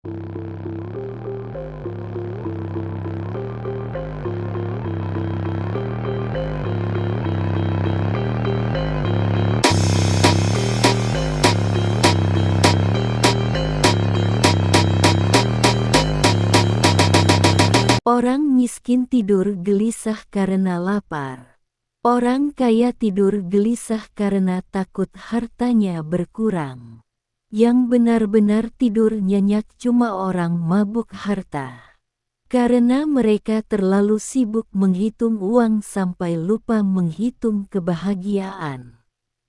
Orang miskin tidur gelisah karena lapar. Orang kaya tidur gelisah karena takut hartanya berkurang. Yang benar-benar tidur nyenyak cuma orang mabuk harta. Karena mereka terlalu sibuk menghitung uang sampai lupa menghitung kebahagiaan.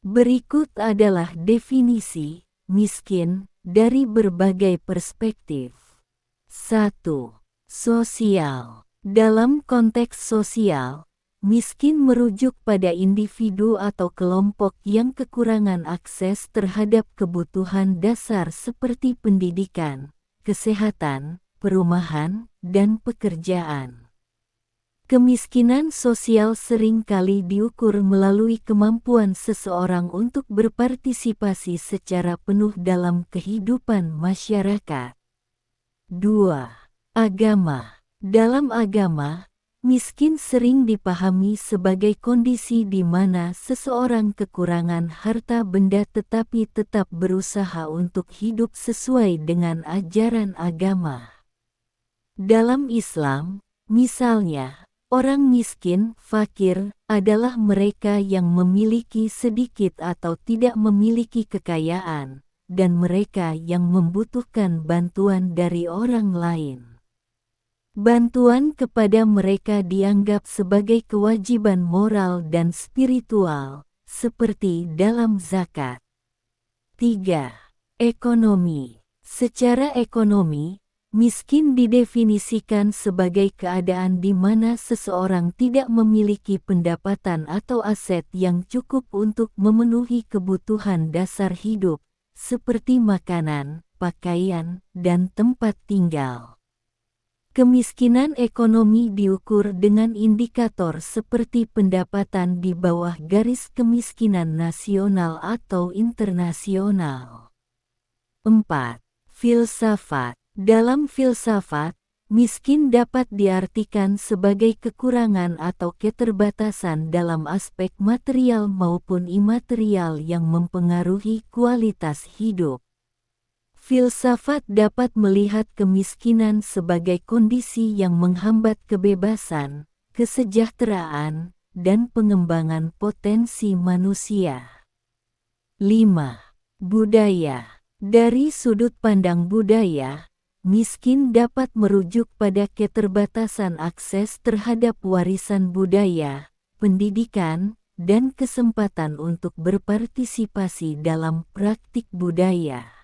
Berikut adalah definisi miskin dari berbagai perspektif. 1. Sosial. Dalam konteks sosial, miskin merujuk pada individu atau kelompok yang kekurangan akses terhadap kebutuhan dasar seperti pendidikan, kesehatan, perumahan, dan pekerjaan. Kemiskinan sosial sering kali diukur melalui kemampuan seseorang untuk berpartisipasi secara penuh dalam kehidupan masyarakat. 2. Agama. Dalam agama, miskin sering dipahami sebagai kondisi di mana seseorang kekurangan harta benda tetapi tetap berusaha untuk hidup sesuai dengan ajaran agama. Dalam Islam, misalnya, orang miskin, fakir, adalah mereka yang memiliki sedikit atau tidak memiliki kekayaan, dan mereka yang membutuhkan bantuan dari orang lain. Bantuan kepada mereka dianggap sebagai kewajiban moral dan spiritual, seperti dalam zakat. 3. Ekonomi. Secara ekonomi, miskin didefinisikan sebagai keadaan di mana seseorang tidak memiliki pendapatan atau aset yang cukup untuk memenuhi kebutuhan dasar hidup, seperti makanan, pakaian, dan tempat tinggal. Kemiskinan ekonomi diukur dengan indikator seperti pendapatan di bawah garis kemiskinan nasional atau internasional. 4. Filsafat. Dalam filsafat, miskin dapat diartikan sebagai kekurangan atau keterbatasan dalam aspek material maupun imaterial yang mempengaruhi kualitas hidup. Filsafat dapat melihat kemiskinan sebagai kondisi yang menghambat kebebasan, kesejahteraan, dan pengembangan potensi manusia. 5. Budaya. Dari sudut pandang budaya, miskin dapat merujuk pada keterbatasan akses terhadap warisan budaya, pendidikan, dan kesempatan untuk berpartisipasi dalam praktik budaya.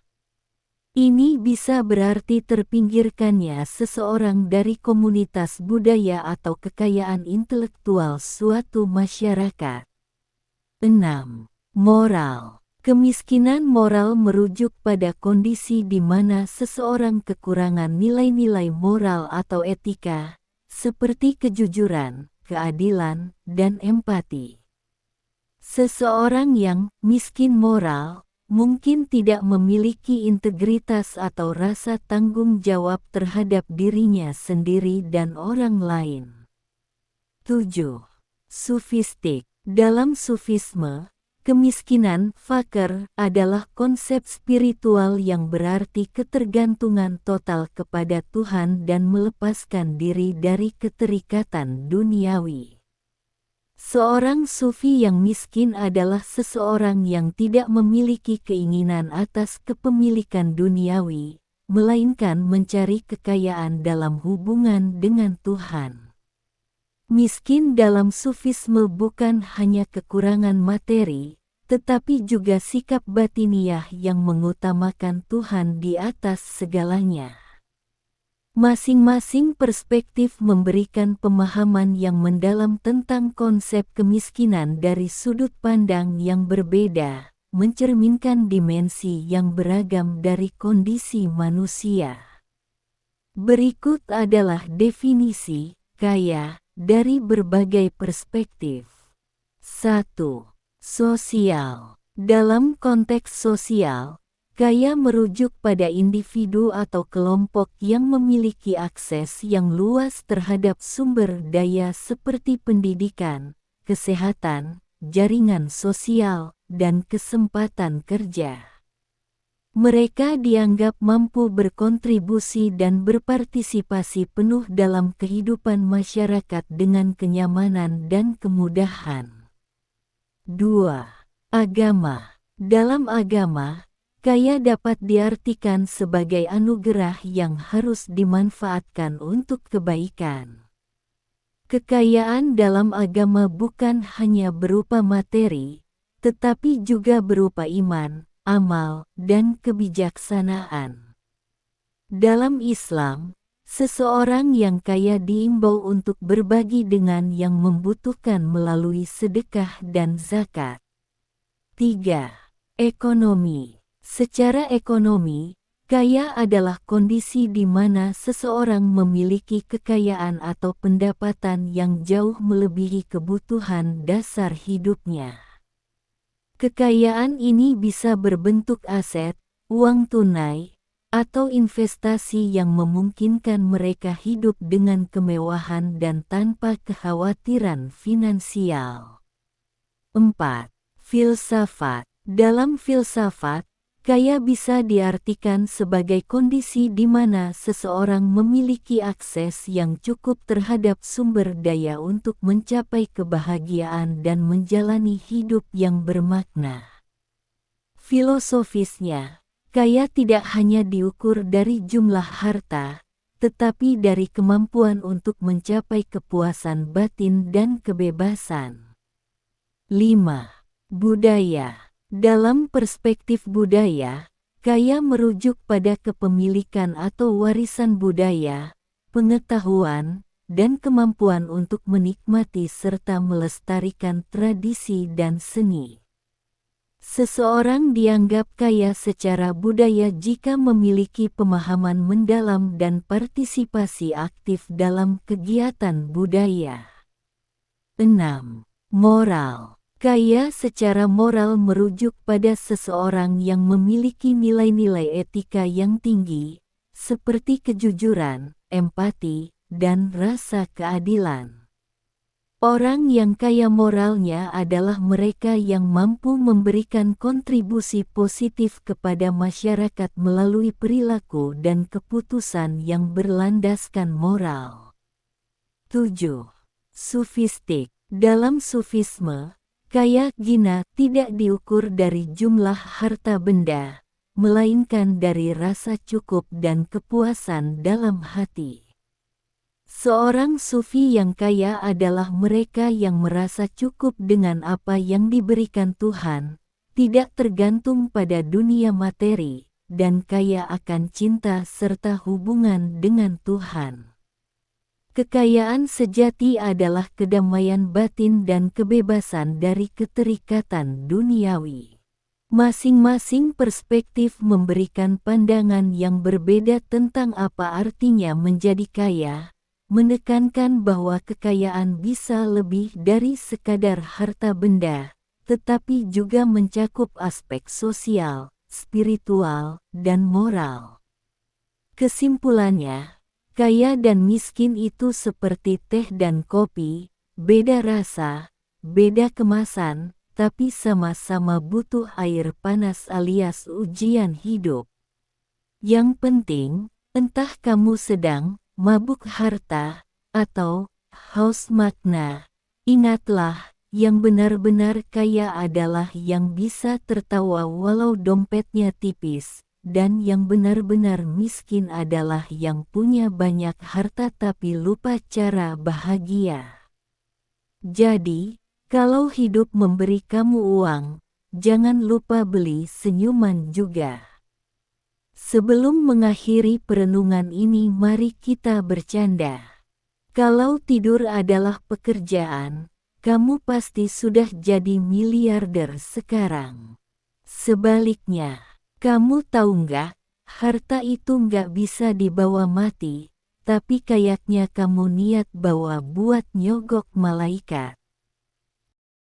Ini bisa berarti terpinggirkannya seseorang dari komunitas budaya atau kekayaan intelektual suatu masyarakat. 6. Moral. Kemiskinan moral merujuk pada kondisi di mana seseorang kekurangan nilai-nilai moral atau etika, seperti kejujuran, keadilan, dan empati. Seseorang yang miskin moral mungkin tidak memiliki integritas atau rasa tanggung jawab terhadap dirinya sendiri dan orang lain. 7. Sufistik. Dalam sufisme, kemiskinan fakir adalah konsep spiritual yang berarti ketergantungan total kepada Tuhan dan melepaskan diri dari keterikatan duniawi. Seorang sufi yang miskin adalah seseorang yang tidak memiliki keinginan atas kepemilikan duniawi, melainkan mencari kekayaan dalam hubungan dengan Tuhan. Miskin dalam sufisme bukan hanya kekurangan materi, tetapi juga sikap batiniah yang mengutamakan Tuhan di atas segalanya. Masing-masing perspektif memberikan pemahaman yang mendalam tentang konsep kemiskinan dari sudut pandang yang berbeda, mencerminkan dimensi yang beragam dari kondisi manusia. Berikut adalah definisi kaya dari berbagai perspektif. 1. Sosial. Dalam konteks sosial, Kaya merujuk pada individu atau kelompok yang memiliki akses yang luas terhadap sumber daya seperti pendidikan, kesehatan, jaringan sosial, dan kesempatan kerja. Mereka dianggap mampu berkontribusi dan berpartisipasi penuh dalam kehidupan masyarakat dengan kenyamanan dan kemudahan. 2. Agama. Dalam agama, kaya dapat diartikan sebagai anugerah yang harus dimanfaatkan untuk kebaikan. Kekayaan dalam agama bukan hanya berupa materi, tetapi juga berupa iman, amal, dan kebijaksanaan. Dalam Islam, seseorang yang kaya diimbau untuk berbagi dengan yang membutuhkan melalui sedekah dan zakat. 3. Ekonomi. Secara ekonomi, kaya adalah kondisi di mana seseorang memiliki kekayaan atau pendapatan yang jauh melebihi kebutuhan dasar hidupnya. Kekayaan ini bisa berbentuk aset, uang tunai, atau investasi yang memungkinkan mereka hidup dengan kemewahan dan tanpa kekhawatiran finansial. 4. Filsafat. Dalam filsafat, kaya bisa diartikan sebagai kondisi di mana seseorang memiliki akses yang cukup terhadap sumber daya untuk mencapai kebahagiaan dan menjalani hidup yang bermakna. Filosofisnya, kaya tidak hanya diukur dari jumlah harta, tetapi dari kemampuan untuk mencapai kepuasan batin dan kebebasan. 5. Budaya. Dalam perspektif budaya, kaya merujuk pada kepemilikan atau warisan budaya, pengetahuan, dan kemampuan untuk menikmati serta melestarikan tradisi dan seni. Seseorang dianggap kaya secara budaya jika memiliki pemahaman mendalam dan partisipasi aktif dalam kegiatan budaya. 6. Moral. Kaya secara moral merujuk pada seseorang yang memiliki nilai-nilai etika yang tinggi, seperti kejujuran, empati, dan rasa keadilan. Orang yang kaya moralnya adalah mereka yang mampu memberikan kontribusi positif kepada masyarakat melalui perilaku dan keputusan yang berlandaskan moral. 7. Sufistik. Dalam sufisme, kaya gina tidak diukur dari jumlah harta benda, melainkan dari rasa cukup dan kepuasan dalam hati. Seorang sufi yang kaya adalah mereka yang merasa cukup dengan apa yang diberikan Tuhan, tidak tergantung pada dunia materi, dan kaya akan cinta serta hubungan dengan Tuhan. Kekayaan sejati adalah kedamaian batin dan kebebasan dari keterikatan duniawi. Masing-masing perspektif memberikan pandangan yang berbeda tentang apa artinya menjadi kaya, menekankan bahwa kekayaan bisa lebih dari sekadar harta benda, tetapi juga mencakup aspek sosial, spiritual, dan moral. Kesimpulannya, kaya dan miskin itu seperti teh dan kopi, beda rasa, beda kemasan, tapi sama-sama butuh air panas alias ujian hidup. Yang penting, entah kamu sedang mabuk harta atau haus makna, ingatlah, yang benar-benar kaya adalah yang bisa tertawa walau dompetnya tipis. Dan yang benar-benar miskin adalah yang punya banyak harta tapi lupa cara bahagia. Jadi, kalau hidup memberi kamu uang, jangan lupa beli senyuman juga. Sebelum mengakhiri perenungan ini, mari kita bercanda. Kalau tidur adalah pekerjaan, kamu pasti sudah jadi miliarder sekarang. Sebaliknya, kamu tahu nggak, harta itu nggak bisa dibawa mati, tapi kayaknya kamu niat bawa buat nyogok malaikat.